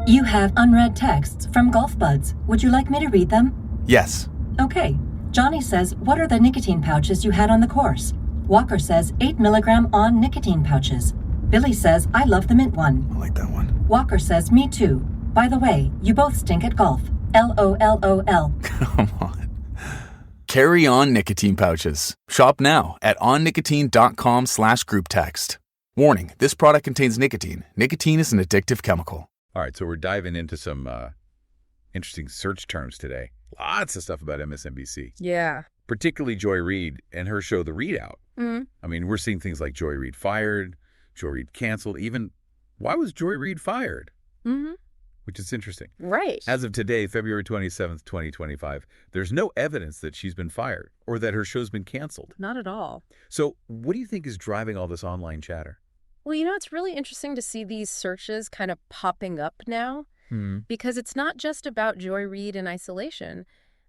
You have unread texts from Golf Buds. Would you like me to read them? Yes. Okay. Johnny says, what are the nicotine pouches you had on the course? Walker says, 8 milligram on nicotine pouches. Billy says, I love the mint one. I like that one. Walker says, me too. By the way, you both stink at golf. LOLOL. Come on. Carry on nicotine pouches. Shop now at onnicotine.com/group text. Warning, this product contains nicotine. Nicotine is an addictive chemical. All right, so we're diving into some interesting search terms today. Lots of stuff about MSNBC. Yeah. Particularly Joy Reid and her show, The Readout. Mm-hmm. I mean, we're seeing things like Joy Reid fired, Joy Reid canceled, even why was Joy Reid fired? Mm-hmm. Which is interesting. Right. As of today, February 27th, 2025, there's no evidence that she's been fired or that her show's been canceled. Not at all. So what do you think is driving all this online chatter? Well, it's really interesting to see these searches kind of popping up now because it's not just about Joy Reid in isolation.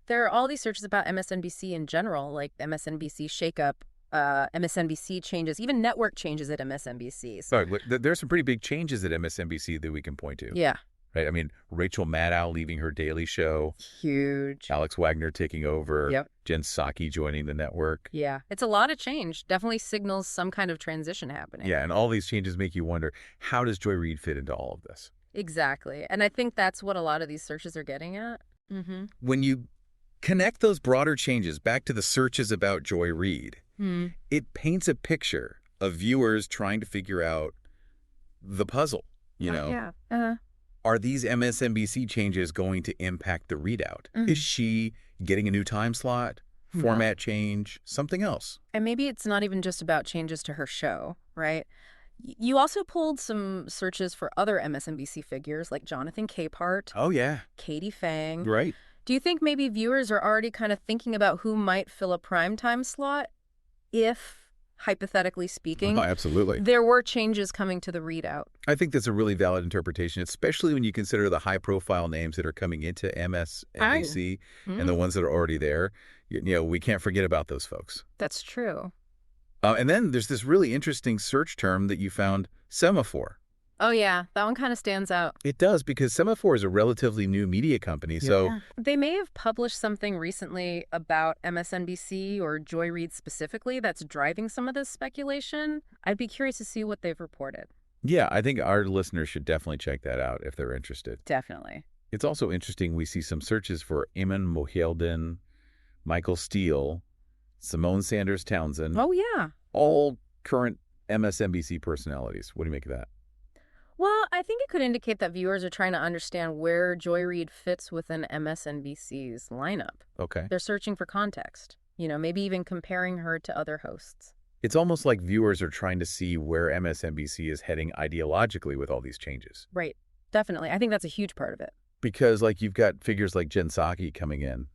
There are all these searches about MSNBC in general, like MSNBC shakeup, MSNBC changes, even network changes at MSNBC. Sorry, look, there's some pretty big changes at MSNBC that we can point to. Yeah. Right. I mean, Rachel Maddow leaving her daily show. Huge. Alex Wagner taking over. Yep. Jen Psaki joining the network. Yeah. It's a lot of change. Definitely signals some kind of transition happening. Yeah. And all these changes make you wonder, how does Joy Reid fit into all of this? Exactly. And I think that's what a lot of these searches are getting at. Mm-hmm. When you connect those broader changes back to the searches about Joy Reid, it paints a picture of viewers trying to figure out the puzzle, Yeah. Are these MSNBC changes going to impact the readout? Is she getting a new time slot, format change, something else? And maybe it's not even just about changes to her show, right? You also pulled some searches for other MSNBC figures like Jonathan Capehart. Oh, yeah. Katie Fang. Right. Do you think maybe viewers are already kind of thinking about who might fill a primetime slot if, hypothetically speaking, absolutely, there were changes coming to the readout? I think that's a really valid interpretation, especially when you consider the high-profile names that are coming into MSNBC and the ones that are already there. We can't forget about those folks. That's true. And then there's this really interesting search term that you found, semaphore. Oh, yeah. That one kind of stands out. It does, because Semaphore is a relatively new media company. So they may have published something recently about MSNBC or Joy Reid specifically that's driving some of this speculation. I'd be curious to see what they've reported. Yeah, I think our listeners should definitely check that out if they're interested. Definitely. It's also interesting we see some searches for Eamon Mohiuddin, Michael Steele, Simone Sanders Townsend. Oh, yeah. All current MSNBC personalities. What do you make of that? Well, I think it could indicate that viewers are trying to understand where Joy Reid fits within MSNBC's lineup. Okay. They're searching for context, maybe even comparing her to other hosts. It's almost like viewers are trying to see where MSNBC is heading ideologically with all these changes. Right. Definitely. I think that's a huge part of it. Because you've got figures like Jen Psaki coming in,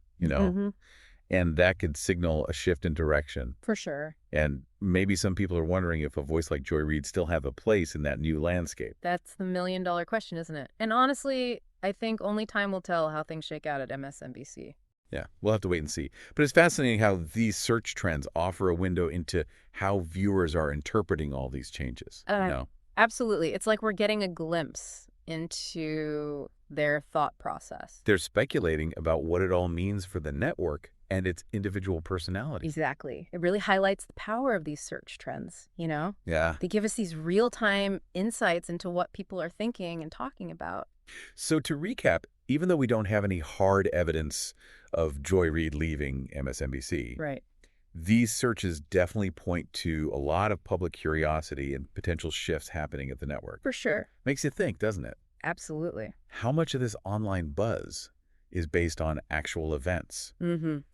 and that could signal a shift in direction. For sure. And maybe some people are wondering if a voice like Joy Reid still have a place in that new landscape. That's the million-dollar question, isn't it? And honestly, I think only time will tell how things shake out at MSNBC. Yeah, we'll have to wait and see. But it's fascinating how these search trends offer a window into how viewers are interpreting all these changes. Absolutely. It's like we're getting a glimpse into their thought process. They're speculating about what it all means for the network and its individual personalities. Exactly. It really highlights the power of these search trends, Yeah. They give us these real-time insights into what people are thinking and talking about. So to recap, even though we don't have any hard evidence of Joy Reid leaving MSNBC, Right. these searches definitely point to a lot of public curiosity and potential shifts happening at the network. For sure. Makes you think, doesn't it? Absolutely. How much of this online buzz is based on actual events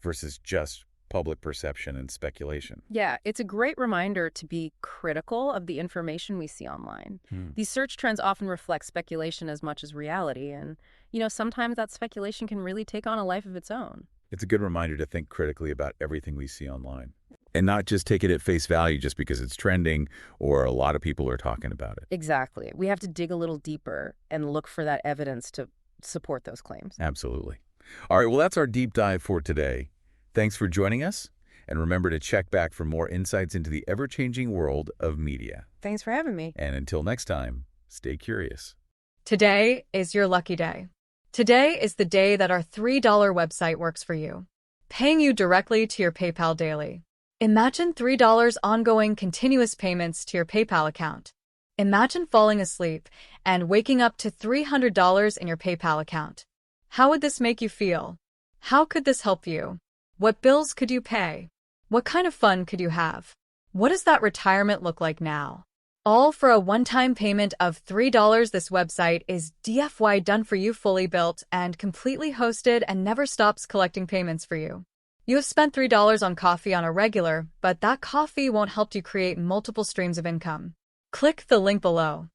versus just public perception and speculation? Yeah, it's a great reminder to be critical of the information we see online. These search trends often reflect speculation as much as reality. And, sometimes that speculation can really take on a life of its own. It's a good reminder to think critically about everything we see online and not just take it at face value just because it's trending or a lot of people are talking about it. Exactly. We have to dig a little deeper and look for that evidence to support those claims. Absolutely. All right, well, that's our deep dive for today. Thanks for joining us, and remember to check back for more insights into the ever-changing world of media. Thanks for having me. And until next time, stay curious. Today is your lucky day. Today is the day that our $3 website works for you, paying you directly to your PayPal daily. Imagine $3 ongoing continuous payments to your PayPal account. Imagine falling asleep and waking up to $300 in your PayPal account. How would this make you feel? How could this help you? What bills could you pay? What kind of fun could you have? What does that retirement look like now? All for a one-time payment of $3. This website is DFY done for you, fully built and completely hosted, and never stops collecting payments for you. You have spent $3 on coffee on a regular, but that coffee won't help you create multiple streams of income. Click the link below.